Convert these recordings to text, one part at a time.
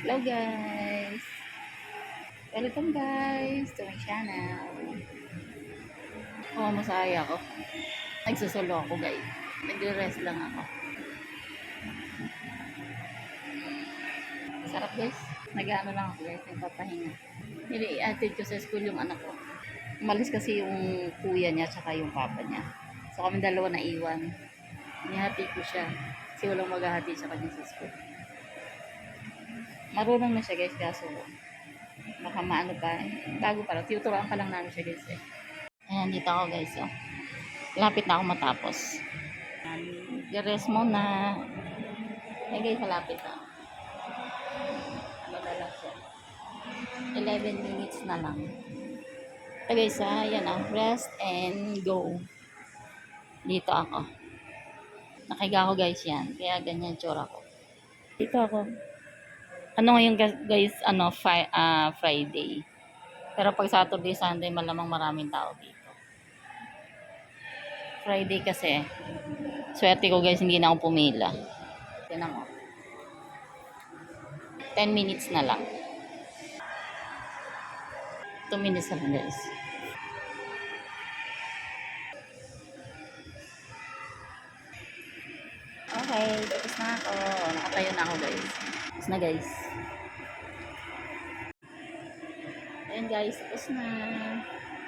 Hello guys! Welcome guys to my channel. Masaya ako. Nagsusolo ako guys. Nagre-rest lang ako. Sarap guys. Nag-ano lang ako guys. Nagpapahinga. Nili-attend ko sa school yung anak ko. Umalis kasi yung kuya niya tsaka yung papa niya. So kami dalawa na iwan. Nihati ko siya. Kasi walang maghahati sa kanya sa school. Marunong na siya guys kaso baka maano pa. Bago pa lang. Tinuturoan pa lang namin siya guys eh. Ayan, dito ako guys. Oh. Lapit na ako matapos. Rest muna. Ayan guys, malapit na. Ano na lang siya. 11 minutes na lang. Ito guys, ayan oh. Rest and go. Dito ako. Nakahiga ako guys yan. Kaya ganyan tsura ko. Dito ako. Ano ngayon guys, Friday. Pero pag Saturday, Sunday, malamang maraming tao dito. Friday kasi, swerte ko guys, hindi na ako pumila. Tinan mo. 10 minutes na lang. 2 minutes na lang guys. Okay, tapos na ako. Nakatayo na ako guys. Tapos na guys. Ayan guys, tapos na.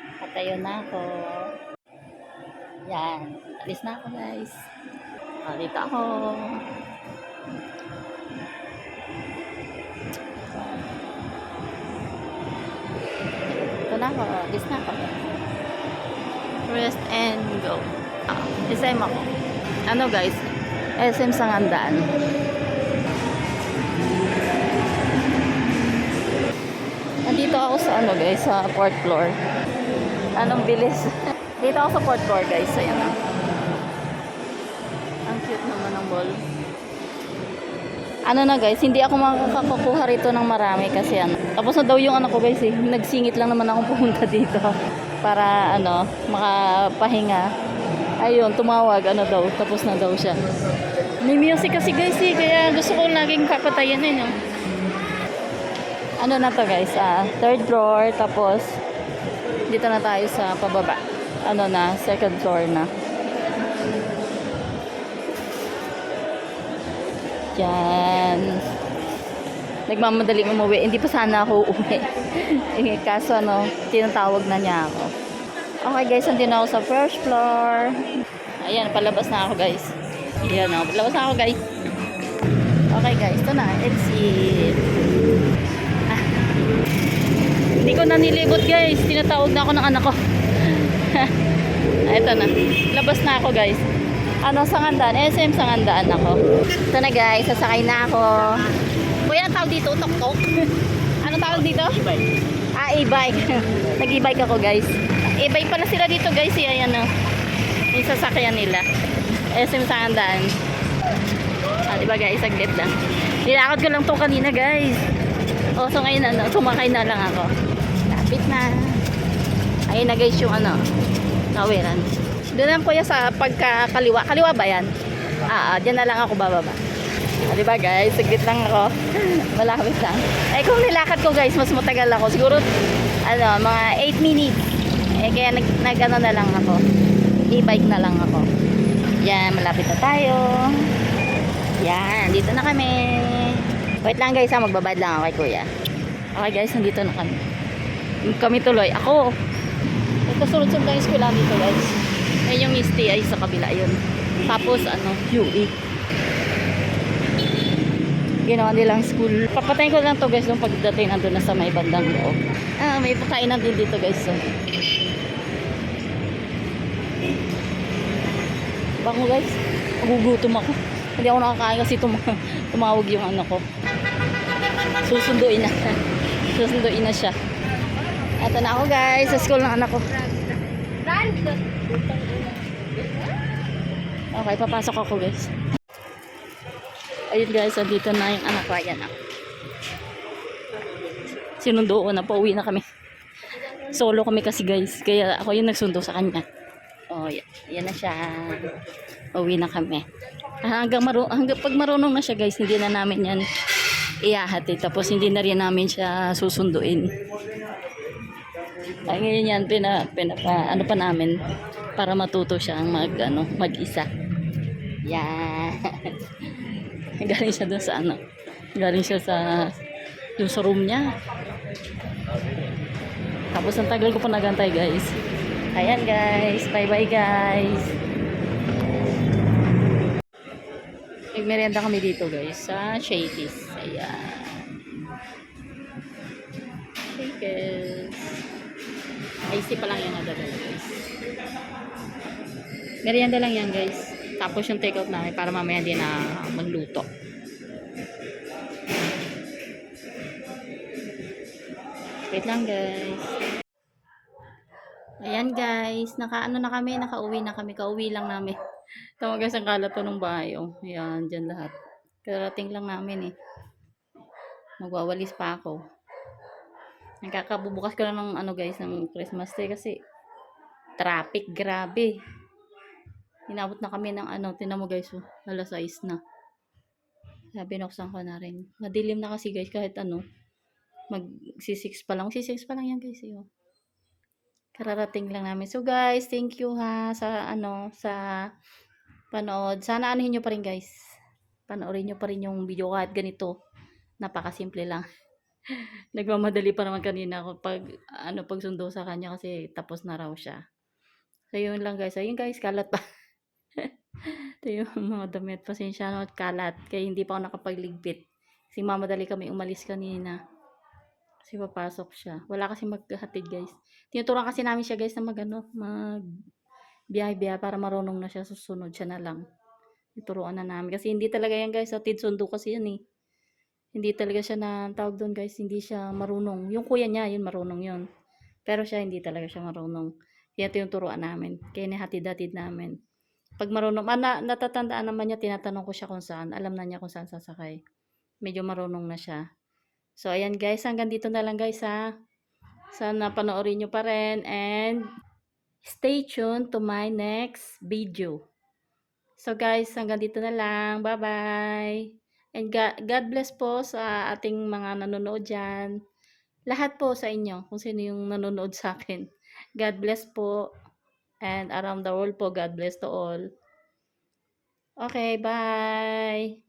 Nakatayo na ako. Yan. Alis na ako guys. Dito ako. Ito na ako. Alis na ako. Rest and go. SM ako. Ano guys? SM Sangandaan. Nandito ako sa guys, sa 4th floor. Anong bilis? Dito ako sa 4th floor guys. Ayan na. Ang cute naman ng ball. Ano na guys, hindi ako makakakuha rito ng marami kasi tapos na daw yung anak ko guys eh. Nagsingit lang naman akong pumunta dito para makapahinga. Ayun, tumawag daw, tapos na daw siya. May music kasi guys eh, kaya gusto ko laging papatayin no? Ano na to guys, 3rd floor, tapos dito na tayo sa pababa. 2nd floor na. Yan. Nagmamadaling umuwi. Hindi pa sana ako uuwi. Kaso tinatawag na niya ako. Okay guys, nandito na ako sa 1st floor. Ayan, palabas na ako guys. Ayan palabas na ako guys. Okay guys, ito na. Let's see. Hindi ko na nilibot guys. Tinatawag na ako ng anak ko. Ito na. Labas na ako guys. Sangandaan. SM Sangandaan ako. Ito na guys, sasakay na ako. Kuya, tawag dito? Tok-tok? Anong tawag dito? E-bike. E-bike. Nag-e-bike ako guys. E-bike pala sila dito guys. Ayan yung sasakyan nila. SM Sangandaan. Diba guys, saglit lang. Nilakad ko lang to kanina guys. So ngayon sumakay na lang ako. Lapit na. Ayun na guys yung kawiran. Doon lang kuya sa pagkakaliwa. Kaliwa ba yan? Diyan na lang ako bababa. Diba guys, saglit lang ako. Malapit lang. Kung nilakad ko guys, mas matagal ako. Siguro mga 8 minutes. Kaya na lang ako. E-bike na lang ako. Yan, malapit na tayo. Yan, dito na kami. Wait lang guys, magbabad lang ako kay kuya. Okay guys, nandito na kami. Kami tuloy. Ako. Ito sunod-sunod lang yung eskwela dito guys. Yung stay ay sa kabila yun. Tapos UE. Ginawa nilang school. Papatayin ko lang to guys nung pagdating nandun na sa may bandang loob. May pagkainan din dito guys. Bango guys. Nagugutom ako. Hindi ako nakakain kasi tumawag yung ko. Susunduin na. Susunduin na siya. Ito na ako guys. Sa school ng anak ko. Okay, papasok ako guys. Ayun guys, dito na yung anak ko. Ayan sinundo ko na, pauwi na kami. Solo kami kasi guys. Kaya ako yung nagsundo sa kanya. Yan na siya. Pauwi na kami. Hanggang pag marunong na siya guys, hindi na namin yan iahati. Tapos hindi na rin namin siya susunduin. Ay ngayon yan, ano pa namin para matuto siyang mag-isa. Yan. Galing siya dun sa Galing siya dun sa room niya. Tapos ang tagal ko pa nagantay guys. Ayan guys. Bye bye guys. Nagmerienda kami dito guys sa Shakey's. Ayan. Shakey's. Icy pa lang yung nadadala guys. Merienda lang yan guys. Tapos yung take out namin para mamaya din na magluto. Wait lang guys. Ayan guys, nakaano na kami, nakauwi na kami, kauwi lang namin. Tama guys, ang kalat to ng bahay. Oh. Ayan, dyan lahat. Karating lang namin eh. Magwawalis pa ako. Nagkakabubukas ko lang ng guys, ng Christmas tree kasi traffic, grabe. Inabot na kami ng tinan mo guys, oh, alas 6 na. Kaya binuksan ko na rin. Madilim na kasi guys, kahit mag-6 pa lang. 6 pa lang yan guys, eh, oh. Kararating lang namin. So guys, thank you ha sa panood. Sana anuhin nyo pa rin guys. Panoorin nyo pa rin yung video kahit ganito. Napakasimple lang. Nagmamadali pa naman kanina ako pag sundo sa kanya kasi tapos na raw siya. So yun lang guys. Ayun guys, kalat pa. Ito yung mga damit. Pasensya na at kalat. Kaya hindi pa ako nakapagligpit. Kasi mamadali kami umalis kanina. Kasi papasok siya. Wala kasi maghatid guys. Tinuturuan kasi namin siya guys na biyahe para marunong na siya. Susunod siya na lang. Ituruan na namin. Kasi hindi talaga yan guys. Hatid sundo kasi yan eh. Hindi talaga siya na tawag doon guys. Hindi siya marunong. Yung kuya niya yun marunong yun. Pero siya hindi talaga siya marunong. Kaya tinuturuan namin. Kaya nihatid-hatid namin. Pag marunong. Natatandaan naman niya. Tinatanong ko siya kung saan. Alam na niya kung saan sasakay. Medyo marunong na siya. So, ayan guys, hanggang dito na lang guys ha. Sana panoorin nyo pa rin and stay tuned to my next video. So guys, hanggang dito na lang. Bye-bye. And God bless po sa ating mga nanonood dyan. Lahat po sa inyo, kung sino yung nanonood sa akin. God bless po. And around the world po, God bless to all. Okay, bye.